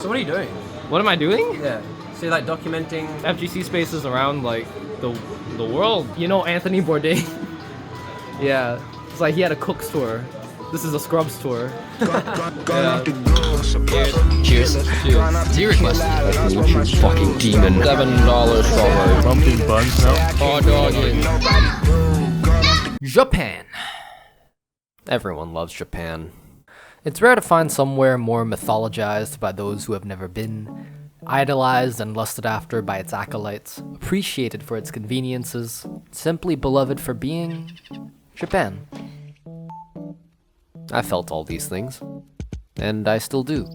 So what are you doing? What am I doing? Yeah. So you're like documenting FGC spaces around like the world. You know Anthony Bourdain? Yeah. It's like he had a cook's tour. This is a scrubs tour. Yeah. Cheers. Cheers. Tea request. You fucking demon. $7 strawberry. Pumpkin buns now. Oh, doggy. Japan. Everyone loves Japan. It's rare to find somewhere more mythologized by those who have never been, idolized and lusted after by its acolytes, appreciated for its conveniences, simply beloved for being Japan. I felt all these things, and I still do.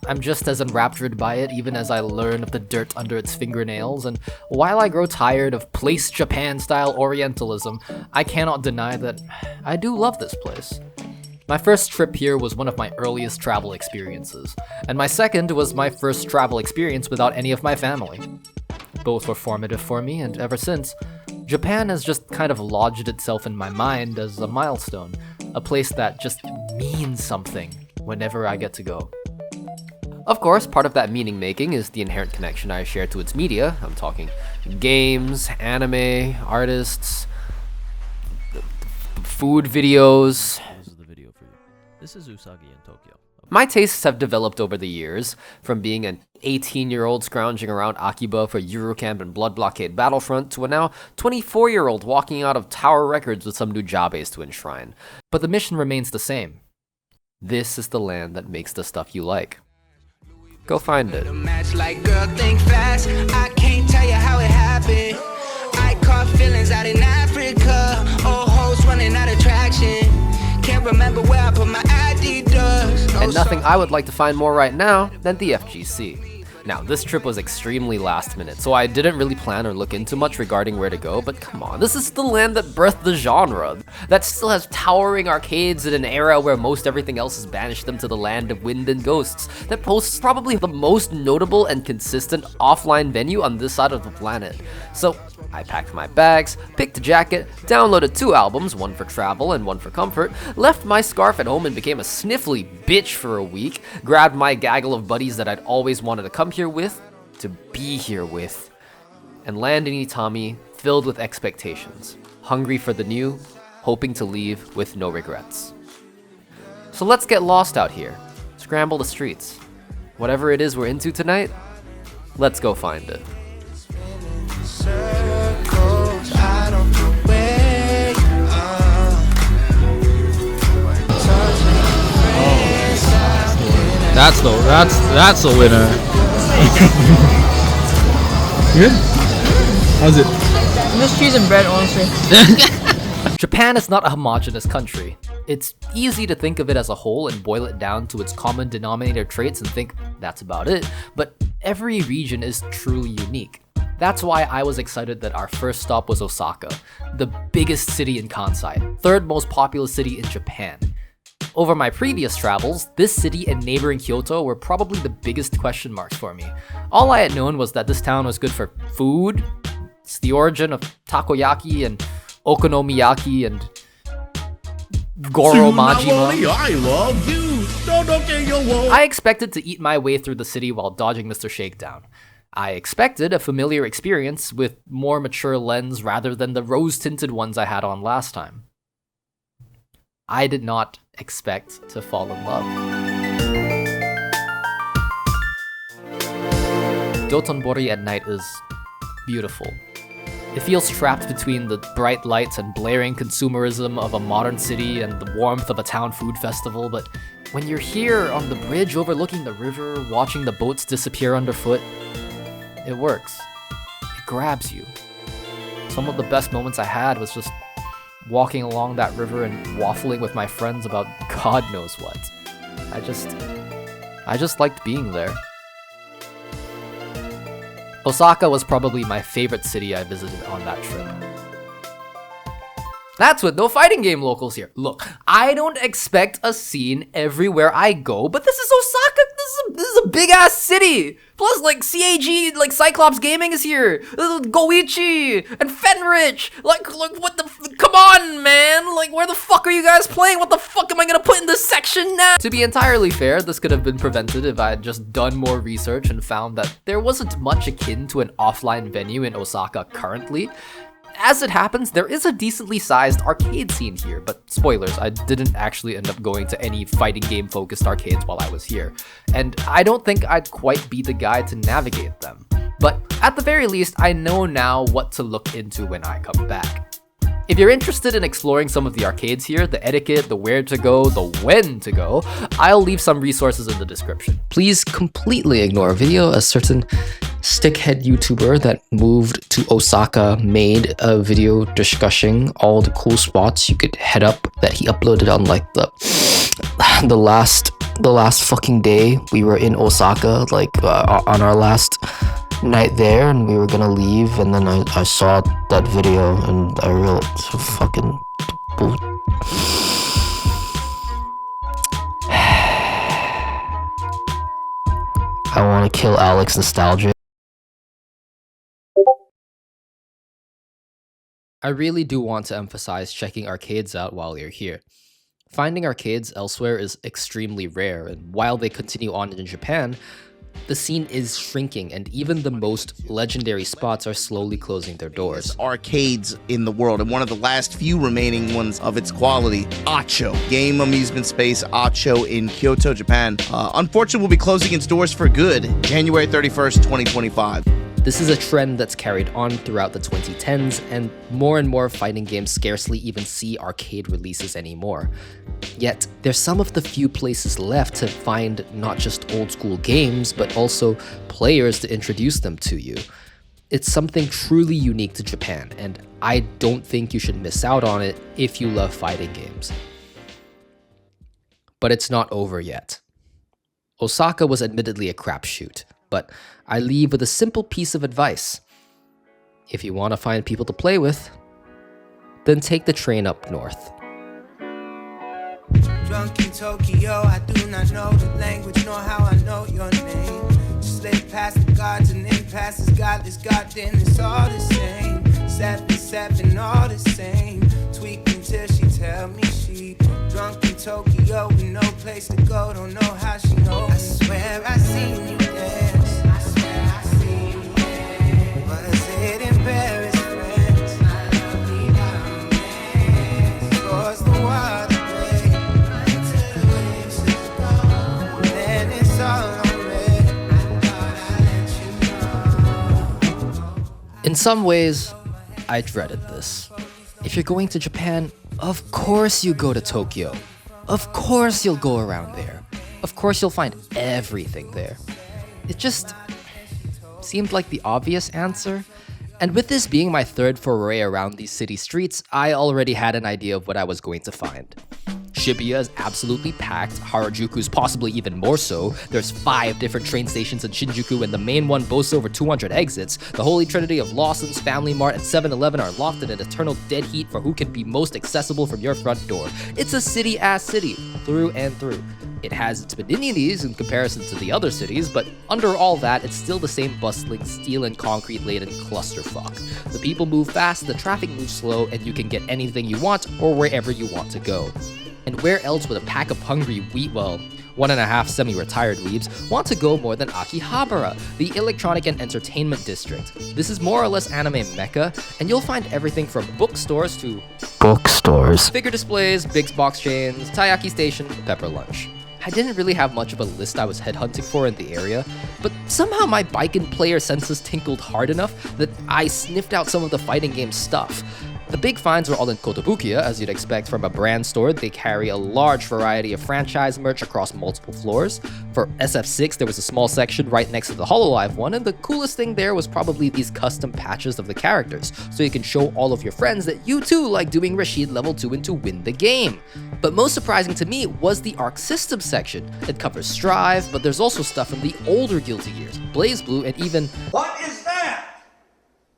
I'm just as enraptured by it even as I learn of the dirt under its fingernails, and while I grow tired of place Japan-style Orientalism, I cannot deny that I do love this place. My first trip here was one of my earliest travel experiences, and my second was my first travel experience without any of my family. Both were formative for me, and ever since, Japan has just kind of lodged itself in my mind as a milestone, a place that just means something whenever I get to go. Of course, part of that meaning making is the inherent connection I share to its media. I'm talking games, anime, artists, food videos. This is Usagi in Tokyo. My tastes have developed over the years, from being an 18-year-old scrounging around Akiba for Eurocamp and Blood Blockade Battlefront to a now 24-year-old walking out of Tower Records with some Nujabes to enshrine. But the mission remains the same. This is the land that makes the stuff you like. Go find it. Like girl, think fast. I can't tell you how it happened. I caught feelings out in Africa. Old hoes running out of traction. Can't remember where I put my ID does. And nothing I would like to find more right now than the FGC. Now, this trip was extremely last minute, so I didn't really plan or look into much regarding where to go, but come on, this is the land that birthed the genre, that still has towering arcades in an era where most everything else has banished them to the land of wind and ghosts, that boasts probably the most notable and consistent offline venue on this side of the planet. So, I packed my bags, picked a jacket, downloaded 2 albums, one for travel and one for comfort, left my scarf at home and became a sniffly bitch for a week, grabbed my gaggle of buddies that I'd always wanted to come here with, to be here with, and land in Itami filled with expectations, hungry for the new, hoping to leave with no regrets. So let's get lost out here, scramble the streets. Whatever it is we're into tonight, let's go find it. That's a winner. Good? How's it? Just cheese and bread, honestly. Japan is not a homogeneous country. It's easy to think of it as a whole and boil it down to its common denominator traits and think that's about it, but every region is truly unique. That's why I was excited that our first stop was Osaka, the biggest city in Kansai, third most populous city in Japan. Over my previous travels, this city and neighboring Kyoto were probably the biggest question marks for me. All I had known was that this town was good for food, it's the origin of takoyaki and okonomiyaki and goro majima. I love you. I expected to eat my way through the city while dodging Mr. Shakedown. I expected a familiar experience with more mature lens rather than the rose-tinted ones I had on last time. I did not expect to fall in love. Dotonbori at night is beautiful. It feels trapped between the bright lights and blaring consumerism of a modern city and the warmth of a town food festival, but when you're here on the bridge overlooking the river, watching the boats disappear underfoot, it works. It grabs you. Some of the best moments I had was just walking along that river and waffling with my friends about God knows what. I just liked being there. Osaka was probably my favorite city I visited on that trip. That's with no fighting game locals here. Look, I don't expect a scene everywhere I go, but this is Osaka. This is is a big ass city. Plus, like CAG, like Cyclops Gaming is here. Goichi and Fenrich. Like what the? Come on, man. Like, where the fuck are you guys playing? What the fuck am I gonna put in this section now? To be entirely fair, this could have been prevented if I had just done more research and found that there wasn't much akin to an offline venue in Osaka currently. As it happens, there is a decently sized arcade scene here, but spoilers, I didn't actually end up going to any fighting game focused arcades while I was here, and I don't think I'd quite be the guy to navigate them. But at the very least, I know now what to look into when I come back. If you're interested in exploring some of the arcades here, the etiquette, the where to go, the when to go, I'll leave some resources in the description. Please completely ignore a video a certain stickhead YouTuber that moved to Osaka made a video discussing all the cool spots you could head up that he uploaded on like the last fucking day we were in Osaka, like on our last night there, and we were gonna leave, and then I saw that video and I realized fucking bull. I want to kill Alex Nostalgia. I really do want to emphasize checking arcades out while you're here. Finding arcades elsewhere is extremely rare, and while they continue on in Japan, the scene is shrinking, and even the most legendary spots are slowly closing their doors. Arcades in the world, and one of the last few remaining ones of its quality, Acho, game amusement space Acho in Kyoto, Japan. Unfortunately, will be closing its doors for good January 31st, 2025. This is a trend that's carried on throughout the 2010s, and more fighting games scarcely even see arcade releases anymore. Yet, there's some of the few places left to find not just old school games, but also players to introduce them to you. It's something truly unique to Japan, and I don't think you should miss out on it if you love fighting games. But it's not over yet. Osaka was admittedly a crapshoot, but I leave with a simple piece of advice. If you want to find people to play with, then take the train up north. Drunk in Tokyo, I do not know the language nor how I know your name. Slip past the gods and then passes godless God, then it's all the same. 7-7, all the same. Tweak until she tell me she drunk in Tokyo with no place to go, don't know how she knows. I swear I seen you dance. I swear I seen you dance. Was it in Paris, France? My lovely romance. Towards the water. In some ways, I dreaded this. If you're going to Japan, of course you go to Tokyo. Of course you'll go around there. Of course you'll find everything there. It just seemed like the obvious answer. And with this being my third foray around these city streets, I already had an idea of what I was going to find. Shibuya is absolutely packed, Harajuku's possibly even more so. There's 5 different train stations in Shinjuku, and the main one boasts over 200 exits. The holy trinity of Lawson's, Family Mart, and 7-Eleven are locked in an eternal dead heat for who can be most accessible from your front door. It's a city-ass city, through and through. It has its benignities in comparison to the other cities, but under all that, it's still the same bustling, steel and concrete-laden clusterfuck. The people move fast, the traffic moves slow, and you can get anything you want or wherever you want to go. And where else would a pack of hungry 1.5 semi-retired weebs want to go more than Akihabara, the electronic and entertainment district? This is more or less anime mecca, and you'll find everything from bookstores to bookstores, figure displays, big box chains, taiyaki station, pepper lunch. I didn't really have much of a list I was headhunting for in the area, but somehow my bike and player senses tinkled hard enough that I sniffed out some of the fighting game stuff. The big finds were all in Kotobukiya, as you'd expect from a brand store. They carry a large variety of franchise merch across multiple floors. For SF6, there was a small section right next to the Hololive one, and the coolest thing there was probably these custom patches of the characters, so you can show all of your friends that you too like doing Rashid level 2 and to win the game. But most surprising to me was the Arc System section. It covers Strive, but there's also stuff from the older Guilty Gears, BlazBlue, and even... What is that?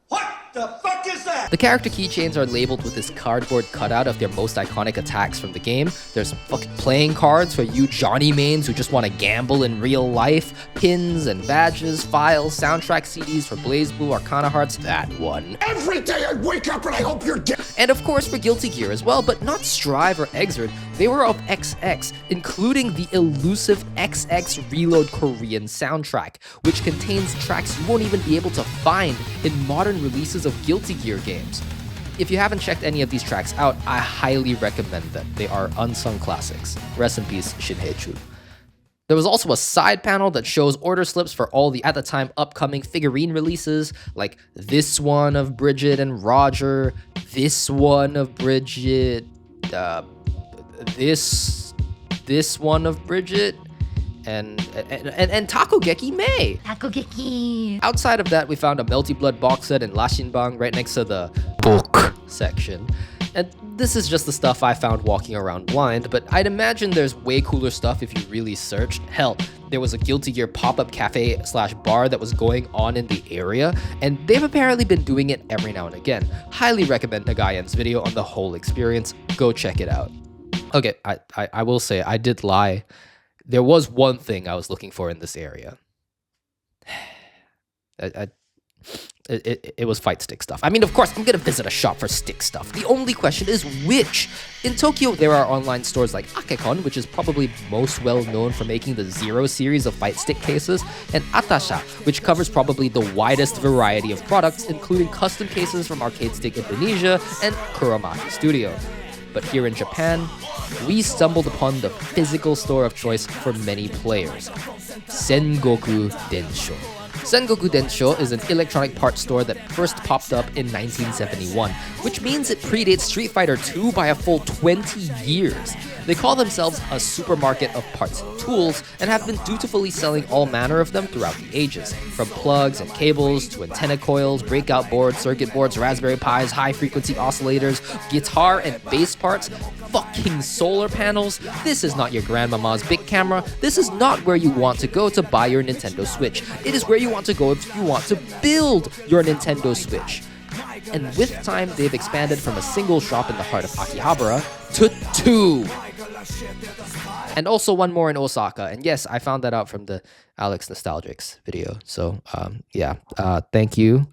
What the fuck is that? The character keychains are labeled with this cardboard cutout of their most iconic attacks from the game. There's fucking playing cards for you Johnny mains who just want to gamble in real life, pins and badges, files, soundtrack CDs for BlazBlue, Arcana Hearts, that one. Every day I wake up and I hope you're dead. And of course for Guilty Gear as well, but not Strive or Exert. They were of XX, including the elusive XX Reload Korean soundtrack, which contains tracks you won't even be able to find in modern releases of Guilty Gear games. If you haven't checked any of these tracks out, I highly recommend them. They are unsung classics. Rest in peace, Shinheichu. There was also a side panel that shows order slips for all the, at the time, upcoming figurine releases, like this one of Bridget and Roger, this one of Bridget, this one of Bridget, and Takogeki Mei. Takogeki. Outside of that, we found a Melty Blood box set in Lashinbang right next to the book section. And this is just the stuff I found walking around blind, but I'd imagine there's way cooler stuff if you really searched. Hell, there was a Guilty Gear pop-up cafe/bar that was going on in the area, and they've apparently been doing it every now and again. Highly recommend Nagaiyen's video on the whole experience. Go check it out. Okay, I will say, I did lie. There was one thing I was looking for in this area. It was fight stick stuff. I mean, of course, I'm gonna visit a shop for stick stuff. The only question is which? In Tokyo, there are online stores like Akekon, which is probably most well known for making the Zero series of fight stick cases, and Atasha, which covers probably the widest variety of products, including custom cases from Arcade Stick Indonesia and Kuramaki Studio. But here in Japan, we stumbled upon the physical store of choice for many players, Sengoku Densho. Sengoku Densho is an electronic parts store that first popped up in 1971, which means it predates Street Fighter II by a full 20 years. They call themselves a supermarket of parts and tools, and have been dutifully selling all manner of them throughout the ages, from plugs and cables to antenna coils, breakout boards, circuit boards, Raspberry Pis, high-frequency oscillators, guitar and bass parts, fucking solar panels. This is not your grandmama's big camera. This is not where you want to go to buy your Nintendo Switch. It is where you want to go if you want to build your Nintendo Switch. And with time, they've expanded from a single shop in the heart of Akihabara to 2. And also one more in Osaka. And yes, I found that out from the Alex Nostalgix video. So, yeah. Thank you,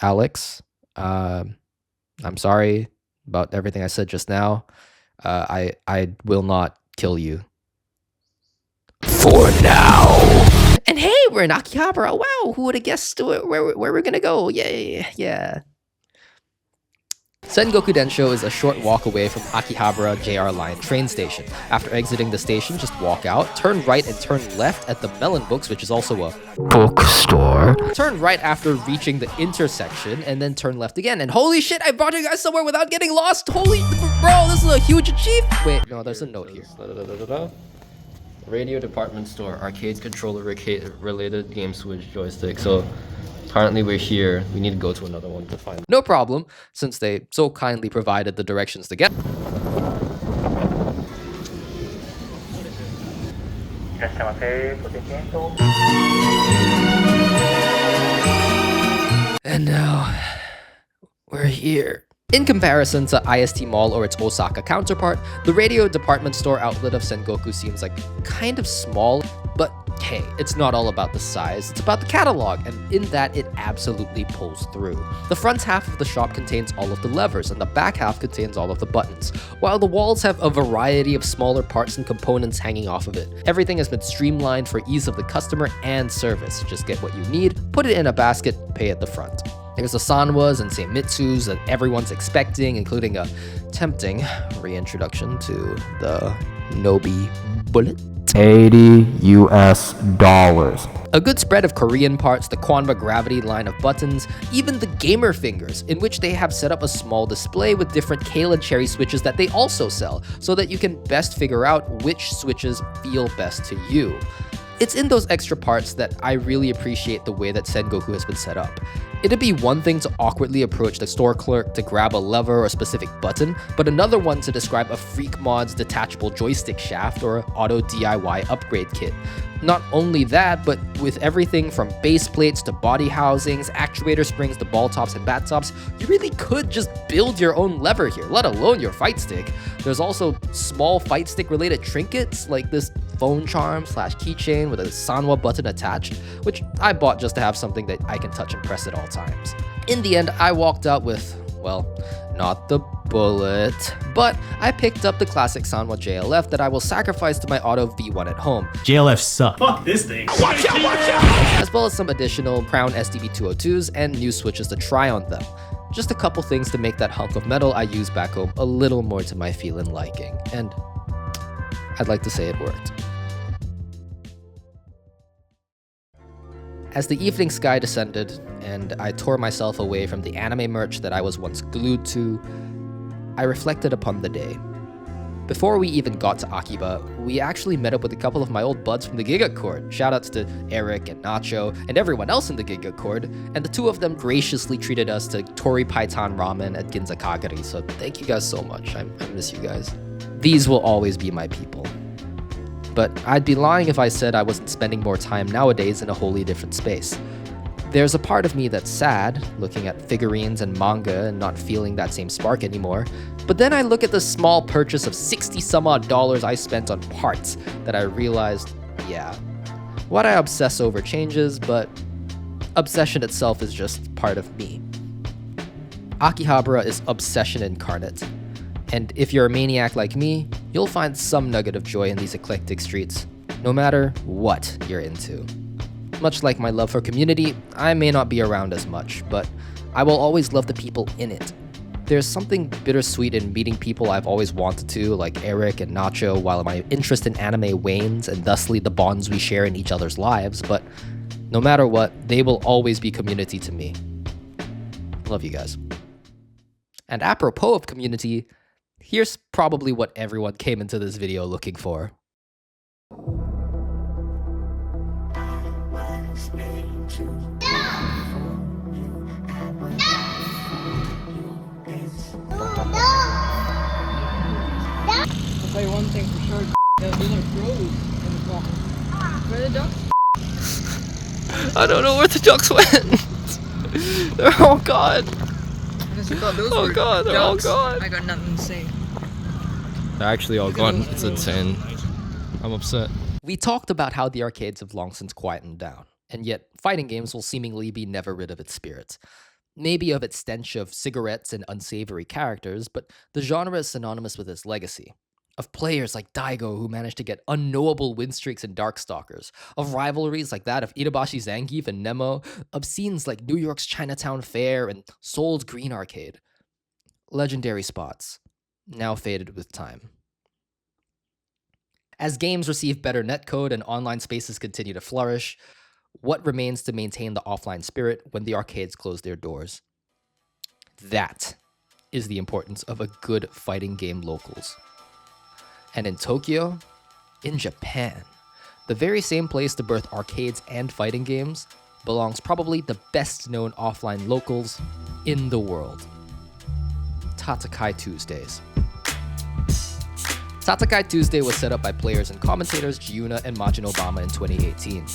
Alex. I'm sorry about everything I said just now. I will not kill you. For now. And hey, we're in Akihabara. Wow, who would have guessed where we're gonna go? Yeah. Sengoku Densho is a short walk away from Akihabara JR Line train station. After exiting the station, just walk out, turn right and turn left at the Melon Books, which is also a bookstore. Turn right after reaching the intersection, and then turn left again. And holy shit, I brought you guys somewhere without getting lost! Holy, bro, this is a huge achievement! Wait, no, there's a note here. Radio department store, arcade controller related game switch joystick. So currently we're here. We need to go to another one to find. No problem, since they so kindly provided the directions to get. And now we're here. In comparison to IST Mall or its Osaka counterpart, the radio department store outlet of Sengoku seems like kind of small, but hey, it's not all about the size, it's about the catalog, and in that it absolutely pulls through. The front half of the shop contains all of the levers, and the back half contains all of the buttons, while the walls have a variety of smaller parts and components hanging off of it. Everything has been streamlined for ease of the customer and service. Just get what you need, put it in a basket, pay at the front. There's the Sanwas and Seimitsus that everyone's expecting, including a tempting reintroduction to the Nobi Bullet. $80 US. A good spread of Korean parts, the Kwanba Gravity line of buttons, even the Gamer Fingers, in which they have set up a small display with different Kale and Cherry switches that they also sell, so that you can best figure out which switches feel best to you. It's in those extra parts that I really appreciate the way that Sengoku has been set up. It'd be one thing to awkwardly approach the store clerk to grab a lever or a specific button, but another one to describe a Freak Mod's detachable joystick shaft or an auto DIY upgrade kit. Not only that, but with everything from base plates to body housings, actuator springs to ball tops and bat tops, you really could just build your own lever here, let alone your fight stick. There's also small fight stick related trinkets like this phone charm / keychain with a Sanwa button attached, which I bought just to have something that I can touch and press at all times. In the end, I walked out with, well, not the bullet, but I picked up the classic Sanwa JLF that I will sacrifice to my auto V1 at home. JLF suck. Fuck this thing. As well as some additional Crown SDB202s and new switches to try on them. Just a couple things to make that hunk of metal I use back home a little more to my feel and liking, and I'd like to say it worked. As the evening sky descended, and I tore myself away from the anime merch that I was once glued to, I reflected upon the day. Before we even got to Akiba, we actually met up with a couple of my old buds from the Giga Court. Shoutouts to Eric and Nacho and everyone else in the Giga Court, and the two of them graciously treated us to Tori Paitan Ramen at Ginza Kagari, so thank you guys so much. I miss you guys. These will always be my people. But I'd be lying if I said I wasn't spending more time nowadays in a wholly different space. There's a part of me that's sad, looking at figurines and manga and not feeling that same spark anymore, but then I look at the small purchase of 60 some odd dollars I spent on parts that I realized, yeah, what I obsess over changes, but obsession itself is just part of me. Akihabara is obsession incarnate. And if you're a maniac like me, you'll find some nugget of joy in these eclectic streets, no matter what you're into. Much like my love for community, I may not be around as much, but I will always love the people in it. There's something bittersweet in meeting people I've always wanted to, like Eric and Nacho, while my interest in anime wanes and thusly the bonds we share in each other's lives, but no matter what, they will always be community to me. Love you guys. And apropos of community, here's probably what everyone came into this video looking for. I'll tell you one thing for sure, those are crows in the car. Where are the ducks? I don't know where the ducks went. They're all gone. Oh god, they're all gone. I got nothing to say. They're actually all gone. It's insane. I'm upset. We talked about how the arcades have long since quietened down, and yet fighting games will seemingly be never rid of its spirit. Maybe of its stench of cigarettes and unsavory characters, but the genre is synonymous with its legacy. Of players like Daigo who managed to get unknowable win streaks in Darkstalkers, of rivalries like that of Itabashi Zangief and Nemo, of scenes like New York's Chinatown Fair and Seoul's Green Arcade. Legendary spots, now faded with time. As games receive better netcode and online spaces continue to flourish, what remains to maintain the offline spirit when the arcades close their doors? That is the importance of a good fighting game locals. And in Tokyo, in Japan, the very same place to birth arcades and fighting games, belongs probably the best known offline locals in the world. Tatakai Tuesdays. Tatakai Tuesday was set up by players and commentators Jiyuna and MajinObama in 2018.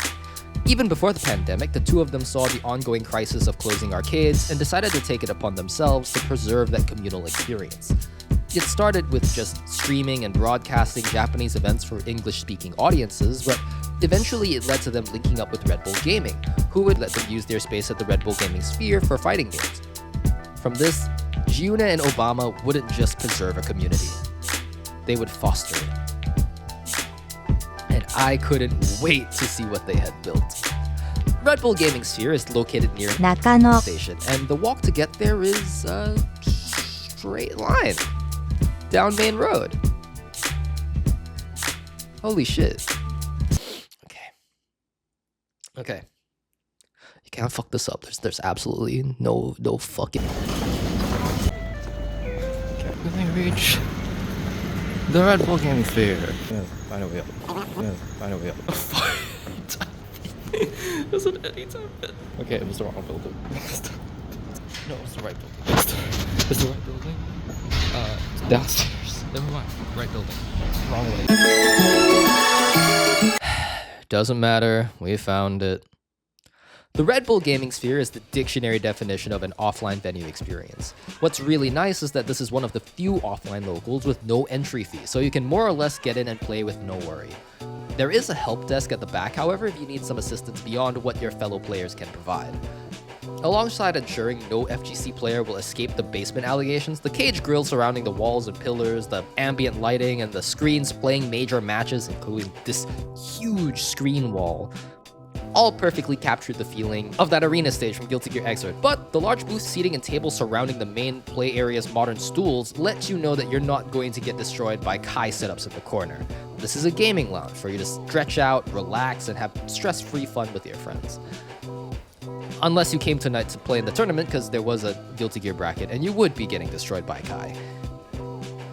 Even before the pandemic, the two of them saw the ongoing crisis of closing arcades and decided to take it upon themselves to preserve that communal experience. It started with just streaming and broadcasting Japanese events for English-speaking audiences, but eventually it led to them linking up with Red Bull Gaming, who would let them use their space at the Red Bull Gaming Sphere for fighting games. From this, Jiyuna and Obama wouldn't just preserve a community, they would foster it. And I couldn't wait to see what they had built. Red Bull Gaming Sphere is located near Nakano Station, and the walk to get there is a straight line down Main Road. Holy shit. Okay. You can't fuck this up. There's absolutely no fucking. Can't really reach the Red Bull Gaming Sphere. Find a way up. Find a way up. It was an anytime bit. Okay, it was the wrong building. No, it's the right building. It's the right building. Downstairs. Never mind. Right building. Wrong way. Doesn't matter. We found it. The Red Bull gaming sphere is the dictionary definition of an offline venue experience. What's really nice is that this is one of the few offline locals with no entry fee, so you can more or less get in and play with no worry. There is a help desk at the back, however, if you need some assistance beyond what your fellow players can provide. Alongside ensuring no FGC player will escape the basement allegations, the cage grill surrounding the walls and pillars, the ambient lighting, and the screens playing major matches, including this huge screen wall, all perfectly captured the feeling of that arena stage from Guilty Gear Xrd. But the large booth seating and tables surrounding the main play area's modern stools let you know that you're not going to get destroyed by Kai setups in the corner. This is a gaming lounge for you to stretch out, relax, and have stress-free fun with your friends. Unless you came tonight to play in the tournament, because there was a Guilty Gear bracket, and you would be getting destroyed by Kai.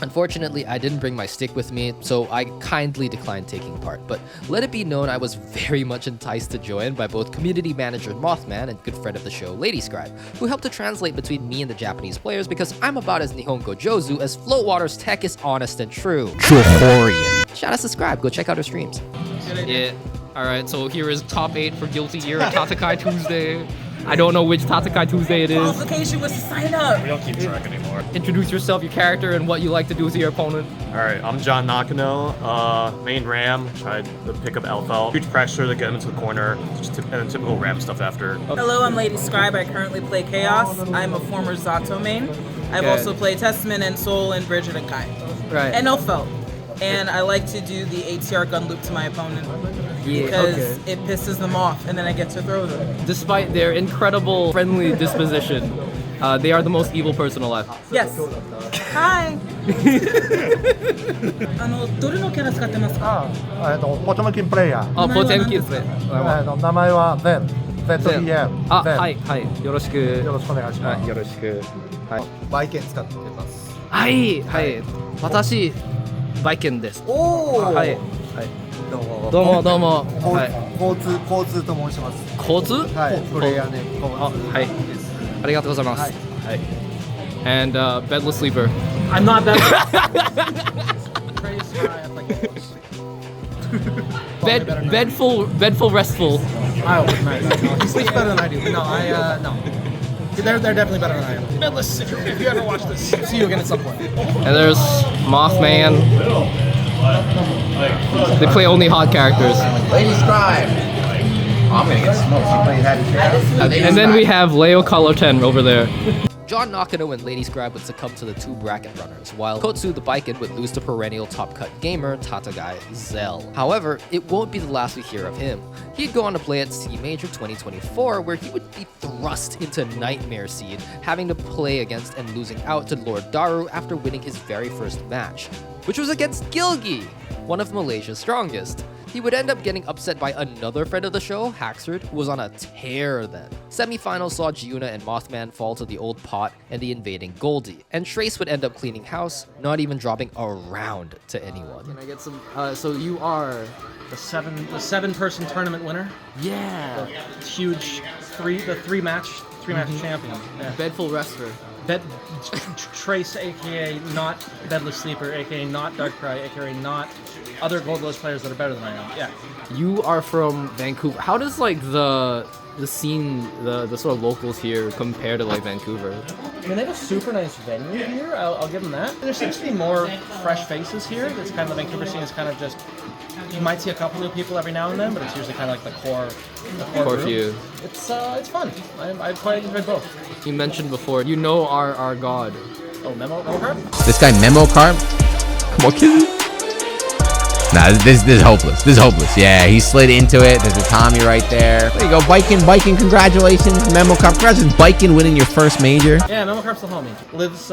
Unfortunately, I didn't bring my stick with me, so I kindly declined taking part, but let it be known I was very much enticed to join by both community manager Mothman and good friend of the show, LadyScribe, who helped to translate between me and the Japanese players because I'm about as Nihongo Jozu as Floatwater's tech is honest and true. Johorian. Shout out to Scribe, go check out her streams. Yeah, alright, so here is top 8 for Guilty Gear at Tatakai Tuesday. I don't know which Tatakai Tuesday it is. Qualification was to sign up. We don't keep track anymore. Introduce yourself, your character, and what you like to do with your opponent. Alright, I'm John Nakano, main Ram, tried to pick up Alpha. Huge pressure to get him into the corner, and then typical Ram stuff after. Hello, I'm LadyScribe. I currently play Chaos. I'm a former Zato main. I've also played Testament and Soul and Bridget and Kai. Right. And Elfelt. And I like to do the ATR gun loop to my opponent. Because it pisses them off, and then I get to throw them. Despite their incredible friendly disposition, they are the most evil person alive. Yes. Hi. どれのキャラ使ってますか？ポトムキンプレイヤー。あ、ポテンキですね。名前はゼン。ZEN。あ、はいはい。よろしく。よろしくお願いします。よろしく。はい。バイケン使ってます。はいはい。私バイケンです。おお。はいはい。どうもどうも。はい。交通と申します。交通？はい。プレイヤーね。あ、はい。ありがとうございます。はい。And bedless sleeper. I'm not bedless. bedful restful. Oh, nice. He sleeps better than I do. No, no. They're definitely better than I am. Bedless, if you ever watch this, see you again at some point. And there's Mothman. They play only hot characters. LadyScribe. Oh, I'm gonna get smoked. She played Happy. And then we have Leo Color 10 over there. John Nakano and LadyScribe would succumb to the two bracket runners, while Kotsu the Biken would lose to perennial top-cut gamer Tatakai Zell. However, it won't be the last we hear of him. He'd go on to play at C Major 2024, where he would be thrust into Nightmare Seed, having to play against and losing out to Lord Daru after winning his very first match, which was against Gilgi, one of Malaysia's strongest. He would end up getting upset by another friend of the show, Haxford, who was on a tear then. Semifinals saw Jiyuna and Mothman fall to the old pot and the invading Goldie, and Trace would end up cleaning house, not even dropping a round to anyone. Can I get some? So you are the seven-person tournament winner. Yeah. The huge three match champion. Yeah. Bedful wrestler. Trace, aka not Bedless Sleeper, aka not Darkrai, aka not other Gold List players that are better than I am. Yeah. You are from Vancouver. How does like the scene, the sort of locals here compare to like Vancouver? I mean, they have a super nice venue here. I'll give them that. There seems to be more fresh faces here. It's kind of the Vancouver scene is kind of just. You might see a couple new people every now and then, but it's usually kind of like the core group. Few. It's fun. I quite enjoyed both. You mentioned before, you know our god. Oh, Memo Carp? This guy Memo Carp? Come on, kid. Nah, this is hopeless. This is hopeless. Yeah, he slid into it. There's a Tommy right there. There you go, Biken, congratulations. Memo Carp, congratulations, Biken winning your first major. Yeah, Memo Carp's the homie. Lives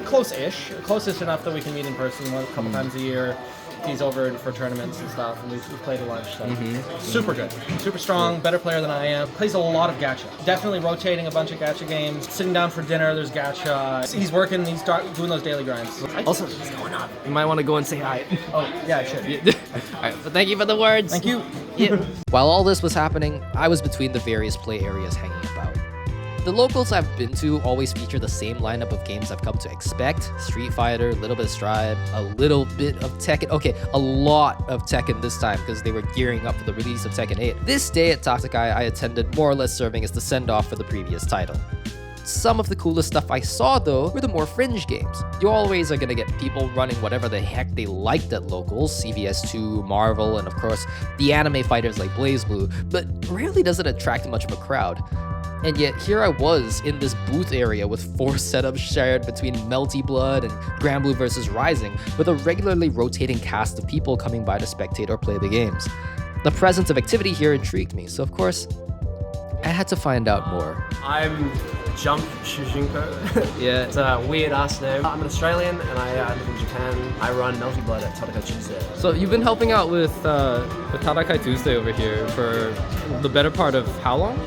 close-ish enough that we can meet in person a couple times a year. He's over for tournaments and stuff, and we've played a lunch. So super good, super strong, better player than I am. Plays a lot of gacha. Definitely rotating a bunch of gacha games. Sitting down for dinner, there's gacha. He's working. He's doing those daily grinds. Also, what's going on? You might want to go and say hi. Oh yeah, I should. All right, but thank you for the words. Thank you. While all this was happening, I was between the various play areas hanging about. The locals I've been to always feature the same lineup of games I've come to expect. Street Fighter, a little bit of Stripe, a little bit of Tekken. Okay, a lot of Tekken this time because they were gearing up for the release of Tekken 8. This day at Tatakai, I attended more or less serving as the send-off for the previous title. Some of the coolest stuff I saw, though, were the more fringe games. You always are gonna get people running whatever the heck they liked at locals, CVS2, Marvel, and of course, the anime fighters like BlazBlue, but rarely does it attract much of a crowd. And yet, here I was in this booth area with 4 setups shared between Melty Blood and Granblue vs. Rising, with a regularly rotating cast of people coming by to spectate or play the games. The presence of activity here intrigued me, so of course, I had to find out more. I'm JumpShujinkou. Yeah, it's a weird ass name. I'm an Australian and I live in Japan. I run Melty Blood at Tatakai Tuesday. So you've been helping out with Tatakai Tuesday over here for the better part of how long?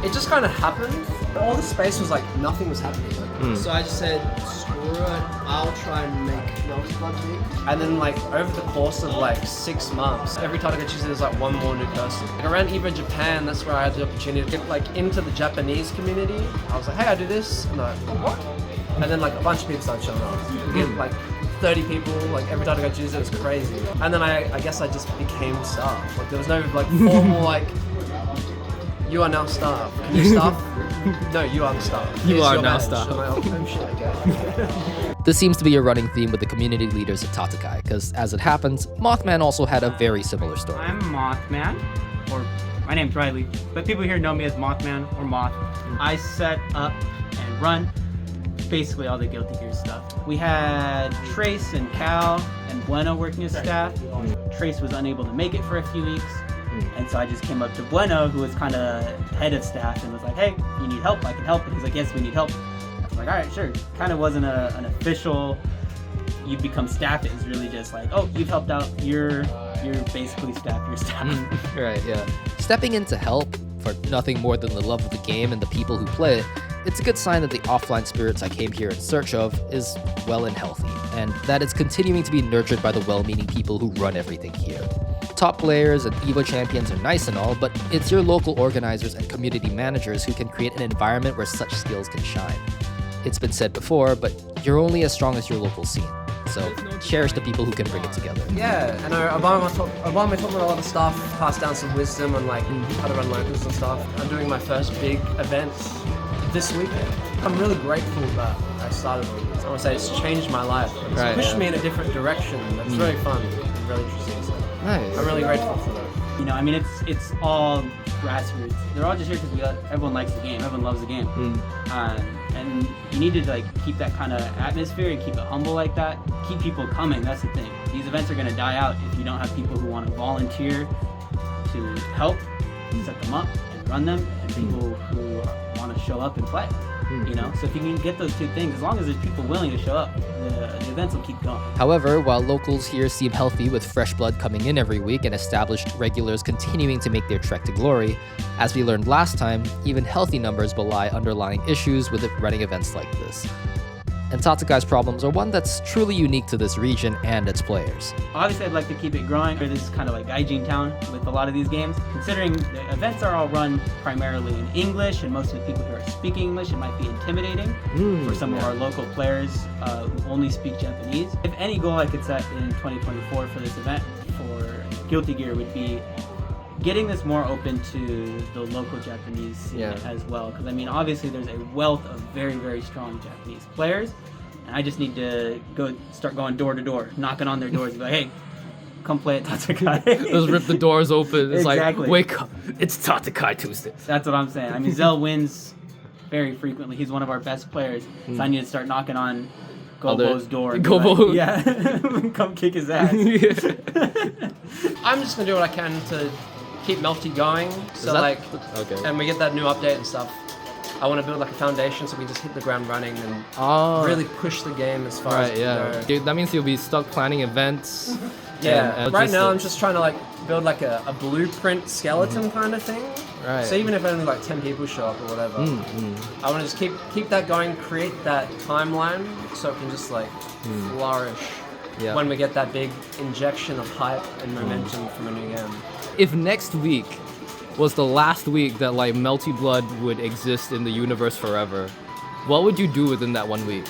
It just kind of happened. All the space was like, nothing was happening. So I just said, screw it, I'll try and make Melty Blood big. And then like over the course of like 6 months, every Tatakai Tuesday there's like one more new person. Like around even Japan, that's where I had the opportunity to get like into the Japanese community. I was like, hey, I do this. And like, oh, what? And then like a bunch of people started showing up. We get like 30 people, like every Tatakai Tuesday, it was crazy. And then I guess I just became staff. Like there was no like formal like, you are now staff. Can you staff? No, you are the staff. You are now staff. Oh shit, okay. This seems to be a running theme with the community leaders at Tatakai, because as it happens, Mothman also had a very similar story. I'm Mothman, or my name's Riley, but people here know me as Mothman or Moth. I set up and run basically all the Guilty Gear stuff. We had Trace and Cal and Bueno working as staff. Trace was unable to make it for a few weeks. And so I just came up to Bueno, who was kind of head of staff, and was like, hey, you need help? I can help. And he's like, yes, we need help. I was like, all right, sure. Kind of wasn't an official, you become staff. It was really just like, oh, you've helped out. You're basically staff. You're staff. Right, yeah. Stepping in to help for nothing more than the love of the game and the people who play it, it's a good sign that the offline spirits I came here in search of is well and healthy, and that it's continuing to be nurtured by the well-meaning people who run everything here. Top players and EVO champions are nice and all, but it's your local organizers and community managers who can create an environment where such skills can shine. It's been said before, but you're only as strong as your local scene. So cherish the people who can bring it together. Yeah, and Obama taught me a lot of stuff, passed down some wisdom on like how to run locals and stuff. I'm doing my first big event this weekend. I'm really grateful that I started all this. I want to say it's changed my life. It's pushed me in a different direction. That's very fun and really interesting. So Nice. I'm really grateful for that. You know, I mean, it's all grassroots. They're all just here because everyone likes the game. Everyone loves the game. And you need to like keep that kind of atmosphere and keep it humble like that. Keep people coming. That's the thing. These events are going to die out if you don't have people who want to volunteer to help set them up and run them, and people who want to show up and play. You know, so if you can get those two things, as long as there's people willing to show up, the events will keep going. However, while locals here seem healthy with fresh blood coming in every week and established regulars continuing to make their trek to glory, as we learned last time, even healthy numbers belie underlying issues with running events like this. And Tatakai's problems are one that's truly unique to this region and its players. Obviously, I'd like to keep it growing. This is kind of like Gaijin town with a lot of these games. Considering the events are all run primarily in English, and most of the people who are speaking English, it might be intimidating for some of our local players who only speak Japanese. If any goal I could set in 2024 for this event for Guilty Gear would be getting this more open to the local Japanese scene as well. Because I mean, obviously there's a wealth of very, very strong Japanese players, and I just need to start going door to door, knocking on their doors and be like, hey, come play at Tatakai. Just rip the doors open. It's Exactly. like, wake up, it's Tatakai Tuesday. That's what I'm saying. I mean, Zell wins very frequently. He's one of our best players, so I need to start knocking on Gobo's door. And Gobo. like, yeah, come kick his ass. I'm just gonna do what I can to keep Melty going. So like, and we get that new update and stuff. I want to build like a foundation so we just hit the ground running and really push the game as far as we go. Dude, that means you'll be stuck planning events. Yeah, right now I'm just trying to like build like a blueprint skeleton kind of thing. Right. So even if only like 10 people show up or whatever, I want to just keep that going, create that timeline so it can just like flourish when we get that big injection of hype and momentum from a new game. if next week was the last week that like Melty Blood would exist in the universe forever, what would you do within that 1 week?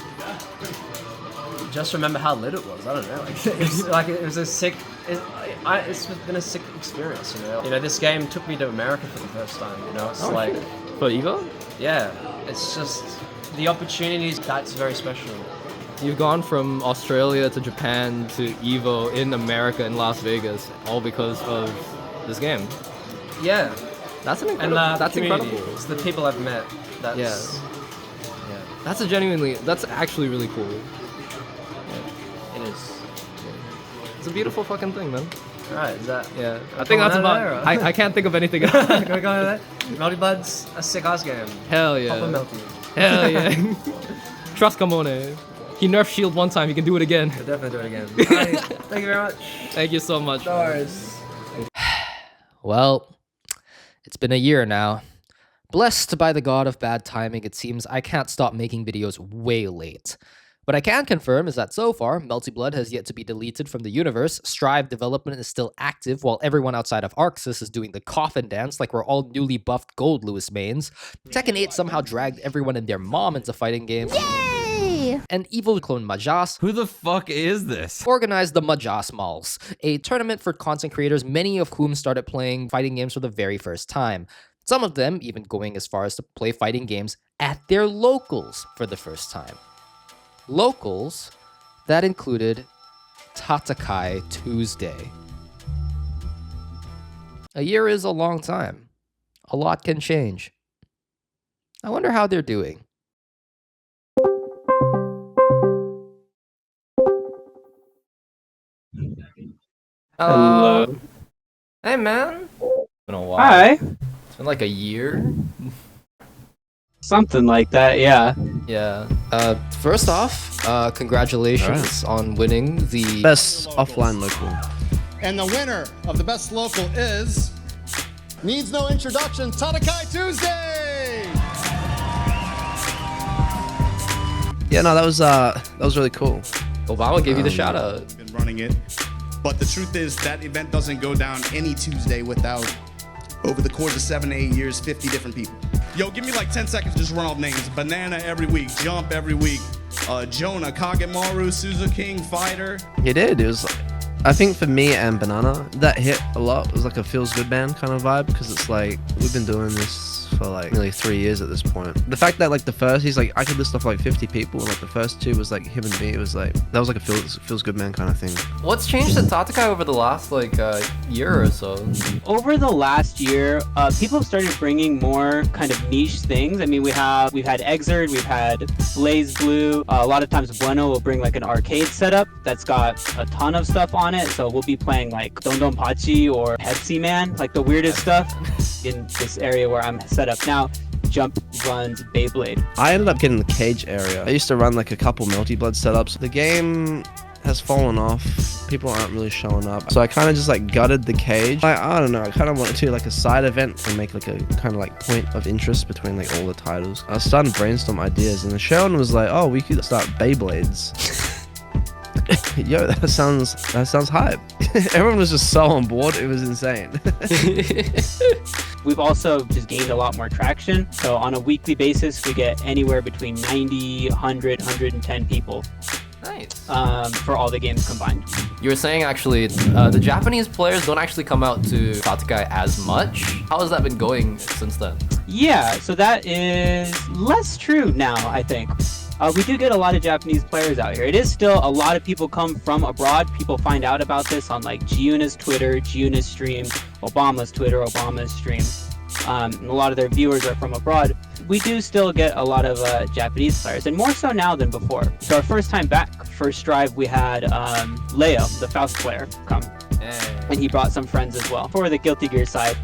Just remember how lit it was. I don't know. It was a sick. It's been a sick experience. You know, this game took me to America for the first time. You know, it's like for Evo. Yeah, it's just the opportunities. That's very special. You've gone from Australia to Japan to Evo in America in Las Vegas, all because of this game. Yeah, that's an incredible. And that's community. incredible. It's the people I've met. That's, yeah. That's actually really cool. It is. It's a beautiful fucking thing, man. Alright, is that? Yeah, I think that's about. I can't think of anything else. Can we go over there? Melty Blood's a sick ass game. Hell yeah. Papa Melty. Hell yeah. Trust Kamone. He nerfed shield one time, he can do it again. He'll definitely do it again. Right, thank you very much. Thank you so much. No worries. Well, it's been a year now. Blessed by the god of bad timing, it seems I can't stop making videos way late. What I can confirm is that so far, Melty Blood has yet to be deleted from the universe, Strive development is still active while everyone outside of Arxis is doing the coffin dance like we're all newly buffed Gold Lewis mains, Tekken 8 somehow dragged everyone and their mom into fighting games, yay! And evil clone Majas, who the fuck is this? Organized the Majas Malls, a tournament for content creators, many of whom started playing fighting games for the very first time. Some of them even going as far as to play fighting games at their locals for the first time. Locals that included Tatakai Tuesday. A year is a long time. A lot can change. I wonder how they're doing. Hello. Hey man. It's been a while. Hi. It's been like a year. Something like that, yeah. Yeah. First off, congratulations on winning the best offline local. And the winner of the best local is needs no introduction, Tatakai Tuesday. Yeah, no, that was really cool. Obama gave you the shout out. Been running it, but the truth is that event doesn't go down any Tuesday without, over the course of 7 to 8 years, 50 different people. Yo, give me like 10 seconds to just run off names. Banana every week, Jump every week, Jonah, Kagemaru, Suzu King, Fighter. He did. It was, I think for me and Banana, that hit a lot. It was like a feels good band kind of vibe because it's like we've been doing this for like nearly 3 years at this point. The fact that like the first, he's like, I could list off like 50 people, and like the first two was like him and me. It was like, that was like a feels good man kind of thing. What's changed at Tatakai over the last like year or so? Over the last year, people have started bringing more kind of niche things. I mean, we've had Exerd, we've had Blaze Blue. A lot of times Bueno will bring like an arcade setup that's got a ton of stuff on it. So we'll be playing like Dondonpachi or Pepsi Man, like the weirdest stuff in this area where I'm set up now. Jump runs Beyblade. I ended up getting the cage area. I used to run like a couple Melty Blood setups. The game has fallen off. People aren't really showing up. So I kind of just like gutted the cage. I don't know, I kind of wanted to do like a side event and make like a kind of like point of interest between like all the titles. I was starting to brainstorm ideas, and the Sharon was like, oh, we could start Beyblades. Yo, that sounds hype. Everyone was just so on board, it was insane. We've also just gained a lot more traction. So on a weekly basis, we get anywhere between 90, 100, 110 people. Nice. For all the games combined. You were saying actually, the Japanese players don't actually come out to Tatakai as much. How has that been going since then? Yeah, so that is less true now, I think. We do get a lot of Japanese players out here. It is still a lot of people come from abroad. People find out about this on like Jiyuna's Twitter, Jiyuna's stream, Obama's Twitter, Obama's stream. And a lot of their viewers are from abroad. We do still get a lot of Japanese players, and more so now than before. So our first time back for Strive, we had Leo, the Faust player, come. And he brought some friends as well. For the Guilty Gear side,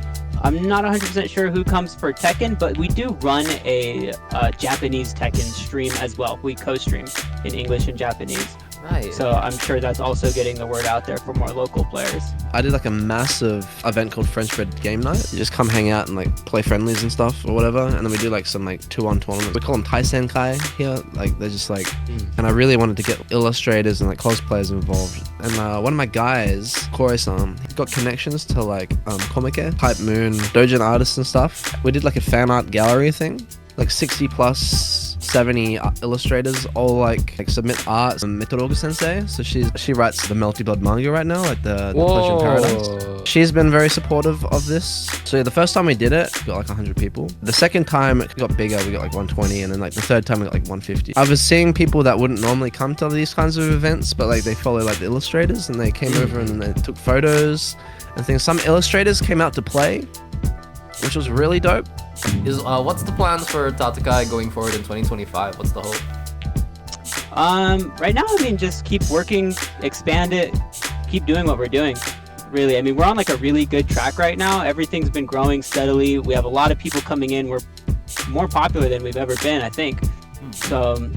I'm not 100% sure who comes for Tekken, but we do run a Japanese Tekken stream as well. We co-stream in English and Japanese. Right. So I'm sure that's also getting the word out there for more local players. I did like a massive event called French Bread Game Night. You just come hang out and like play friendlies and stuff or whatever, and then we do like some like 2-on tournaments. We call them Taisenkai here. Like they're just like, and I really wanted to get illustrators and like cosplayers involved. And one of my guys, Kore-san, he got connections to like Komike, Hype Moon, Dojin artists and stuff. We did like a fan art gallery thing, like 60 plus 70 illustrators all like submit art. And Mitoroga sensei, so she writes the Melty Blood manga right now, like the Pleasure in Paradise. She's been very supportive of this. So yeah, the first time we did it, we got like 100 people. The second time it got bigger, we got like 120, and then like the third time we got like 150. I was seeing people that wouldn't normally come to these kinds of events, but like they follow like the illustrators, and they came over and they took photos and things. Some illustrators came out to play, which was really dope. What's the plans for Tatakai going forward in 2025? What's the hope? Right now, I mean, just keep working, expand it, keep doing what we're doing. Really, I mean, we're on like a really good track right now. Everything's been growing steadily. We have a lot of people coming in. We're more popular than we've ever been, I think. So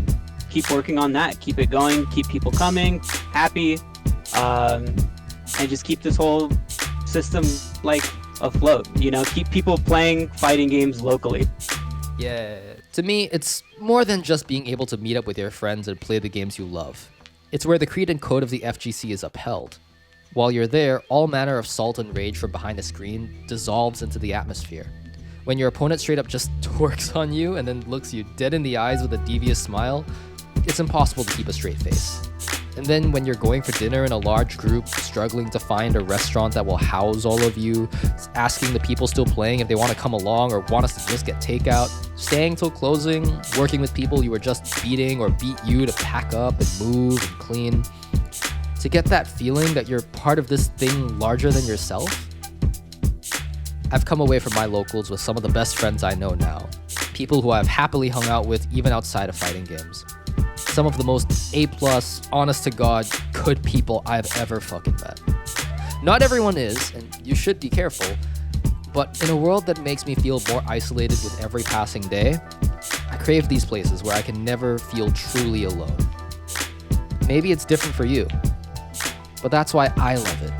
keep working on that. Keep it going. Keep people coming, happy, and just keep this whole system like afloat, you know, keep people playing fighting games locally. Yeah. To me, it's more than just being able to meet up with your friends and play the games you love. It's where the creed and code of the FGC is upheld. While you're there, all manner of salt and rage from behind the screen dissolves into the atmosphere. When your opponent straight up just twerks on you and then looks you dead in the eyes with a devious smile, it's impossible to keep a straight face. And then when you're going for dinner in a large group, struggling to find a restaurant that will house all of you, asking the people still playing if they want to come along or want us to just get takeout, staying till closing, working with people you were just beating or beat you to pack up and move and clean. To get that feeling that you're part of this thing larger than yourself? I've come away from my locals with some of the best friends I know now. People who I've happily hung out with even outside of fighting games. Some of the most A+, honest to God, good people I've ever fucking met. Not everyone is, and you should be careful, but in a world that makes me feel more isolated with every passing day, I crave these places where I can never feel truly alone. Maybe it's different for you, but that's why I love it.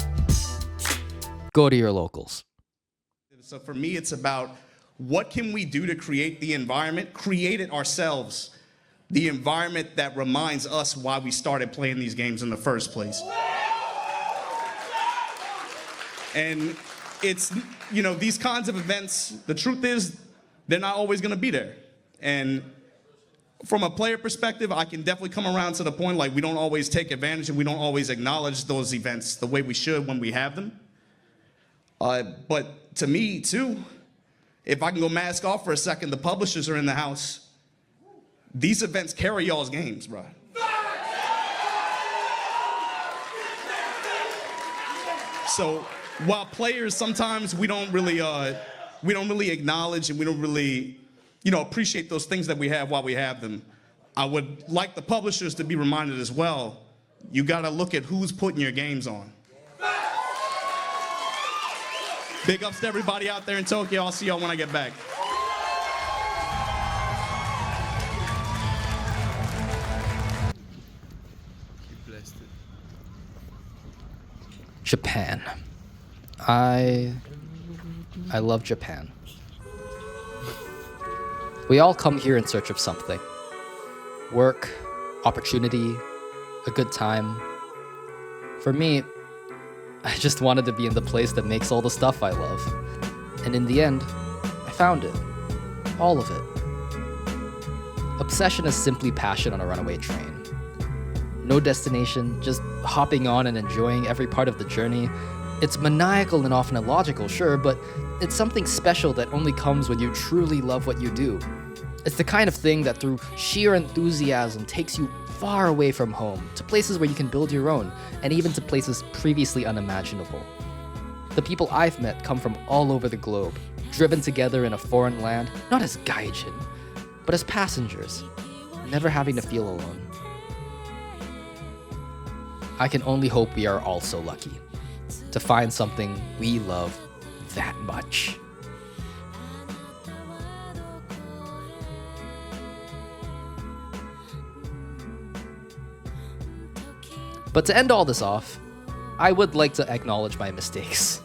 Go to your locals. So for me, it's about what can we do to create the environment, create it ourselves. The environment that reminds us why we started playing these games in the first place. And it's, you know, these kinds of events, the truth is, they're not always gonna be there. And from a player perspective, I can definitely come around to the point like we don't always take advantage and we don't always acknowledge those events the way we should when we have them. But to me, too, if I can go mask off for a second, the publishers are in the house. These events carry y'all's games, bro. So while players sometimes we don't really acknowledge and we don't really, you know, appreciate those things that we have while we have them, I would like the publishers to be reminded as well. You gotta look at who's putting your games on. Big ups to everybody out there in Tokyo. I'll see y'all when I get back. Japan. I love Japan. We all come here in search of something. Work, opportunity, a good time. For me, I just wanted to be in the place that makes all the stuff I love. And in the end, I found it. All of it. Obsession is simply passion on a runaway train. No destination, just hopping on and enjoying every part of the journey. It's maniacal and often illogical, sure, but it's something special that only comes when you truly love what you do. It's the kind of thing that through sheer enthusiasm takes you far away from home, to places where you can build your own, and even to places previously unimaginable. The people I've met come from all over the globe, driven together in a foreign land, not as gaijin, but as passengers, never having to feel alone. I can only hope we are all so lucky to find something we love that much. But to end all this off, I would like to acknowledge my mistakes.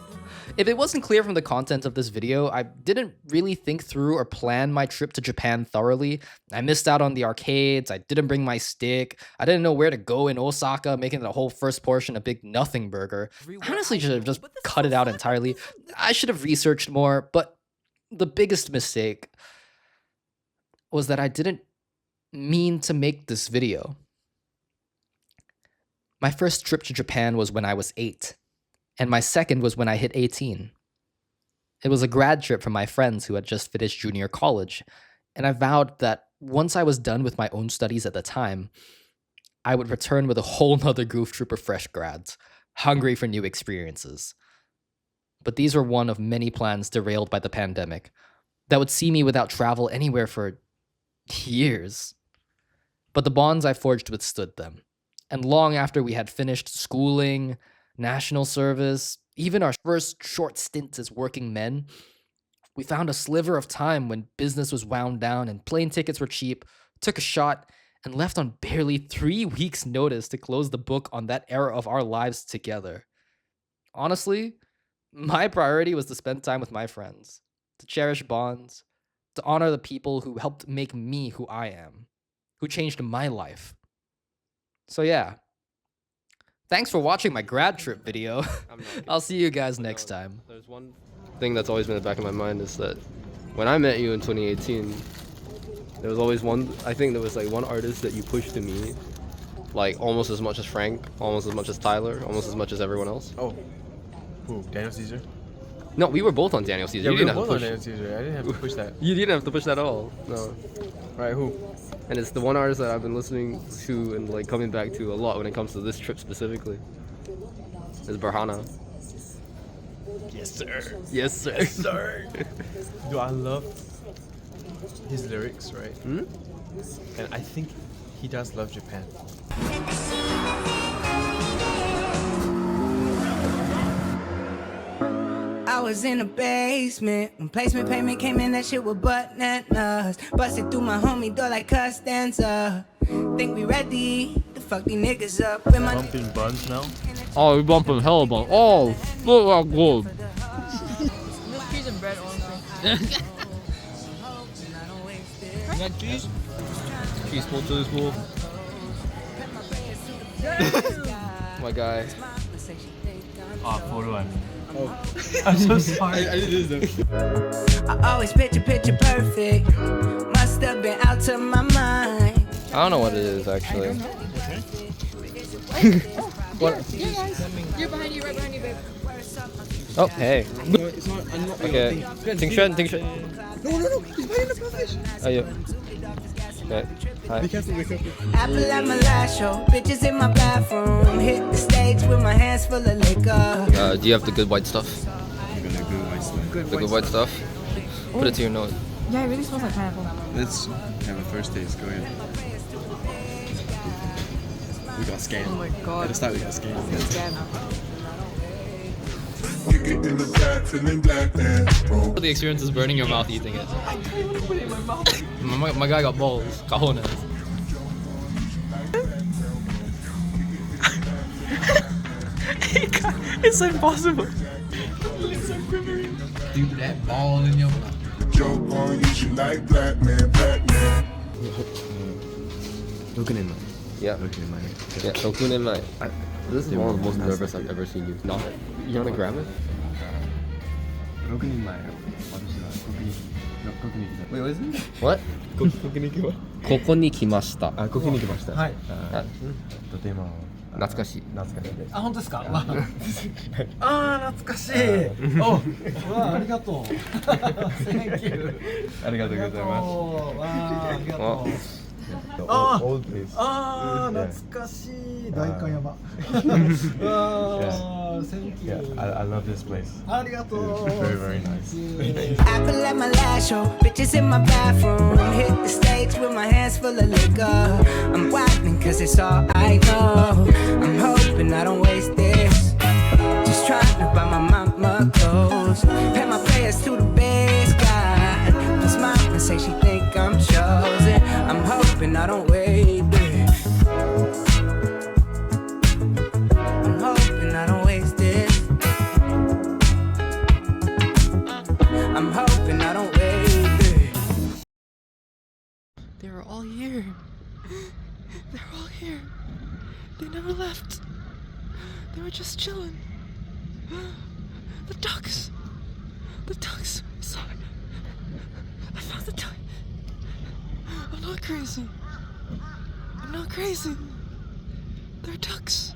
If it wasn't clear from the content of this video, I didn't really think through or plan my trip to Japan thoroughly. I missed out on the arcades, I didn't bring my stick, I didn't know where to go in Osaka, making the whole first portion a big nothing burger. I honestly should have just cut it out entirely. I should have researched more, but the biggest mistake was that I didn't mean to make this video. My first trip to Japan was when I was 8. And my second was when I hit 18. It was a grad trip from my friends who had just finished junior college, and I vowed that once I was done with my own studies at the time, I would return with a whole nother goof troop of fresh grads, hungry for new experiences. But these were one of many plans derailed by the pandemic that would see me without travel anywhere for years. But the bonds I forged withstood them, and long after we had finished schooling, national service, even our first short stints as working men, we found a sliver of time when business was wound down and plane tickets were cheap, took a shot, and left on barely 3 weeks' notice to close the book on that era of our lives together. Honestly, my priority was to spend time with my friends, to cherish bonds, to honor the people who helped make me who I am, who changed my life. So yeah. Thanks for watching my grad trip video. I'll see you guys next time. There's one thing that's always been in the back of my mind is that when I met you in 2018, there was always I think there was like one artist that you pushed to me, like almost as much as Frank, almost as much as Tyler, almost as much as everyone else. Oh, who? Daniel Caesar? No, we were both on Daniel Caesar. Yeah, You we didn't were have both to on push. Daniel Caesar. I didn't have to push that. You didn't have to push that at all. No. Right, who? And it's the one artist that I've been listening to and like coming back to a lot when it comes to this trip specifically. It's Berhana. Yes, sir. Yes, sir. Yes, sir. Do I love his lyrics, right? Hmm? And I think he does love Japan. I was in the basement when placement payment came in. That shit was bananas. Busted through my homie door like Costanza. Think we ready to fuck these niggas up with my Bumping buns now? Oh, we bumping hella bun. Oh, so good. Just cheese and bread, honestly. You got cheese? Cheese pull to this pool. My guy. Photo Oh, I'm so sorry. I did this though. I always picture perfect. Must have been out to my mind. I don't know what it is actually. What? Yeah, guys. You're behind you, right behind you, babe. Oh, hey. No, it's not. I'm not. Okay. Ting Xuan. No. He's behind the publish. Oh, yeah. Okay. Hi. Be careful. Apple at my last show. Bitches in my bathroom. Hit the stage with my hands full of liquor. Do you have the good white stuff? I'm gonna good white stuff. The good white stuff? Put it to your nose. Yeah, it really smells like pineapple. Let's have a first taste. Go ahead. We got scammed. Oh my god. At the start, we got scammed. The experience is burning your mouth eating it. I can't even put it in my mouth. My guy got balls. Cajones. It's impossible. It's so quivering. Dude, that ball in your mouth. Joke on you, you like black man. Looking in my. Yeah. Looking in my. Yeah, Dokun in my. This is one of the most nervous I've ever seen you. Not. You wanna grab it? Looking in my. Wait, what is it? What? ここに来ました。ここに来ました。はい。とても懐かしい。懐かしいです。あ、本当ですか。あー、懐かしい。お、わあ、ありがとう。Thank you。ありがとうございます。わあ、ありがとう。ああ、懐かしい。大観山。わあ、Thank you。I love this place。ありがとう。Very, very nice。Apple at my last show. Bitches in my bathroom. Hit the stage with my hands full of liquor. I'm wildin' cause it's all I know. I'm hoping I don't waste this. Just trying to buy my mama clothes. Pay my prayers to the best God. My smile and say she think I'm chosen. I'm hoping I don't wait this. They were all here. They're all here. They never left. They were just chilling. The ducks! The ducks! Sorry. I found the duck. I'm not crazy. I'm not crazy. They're ducks.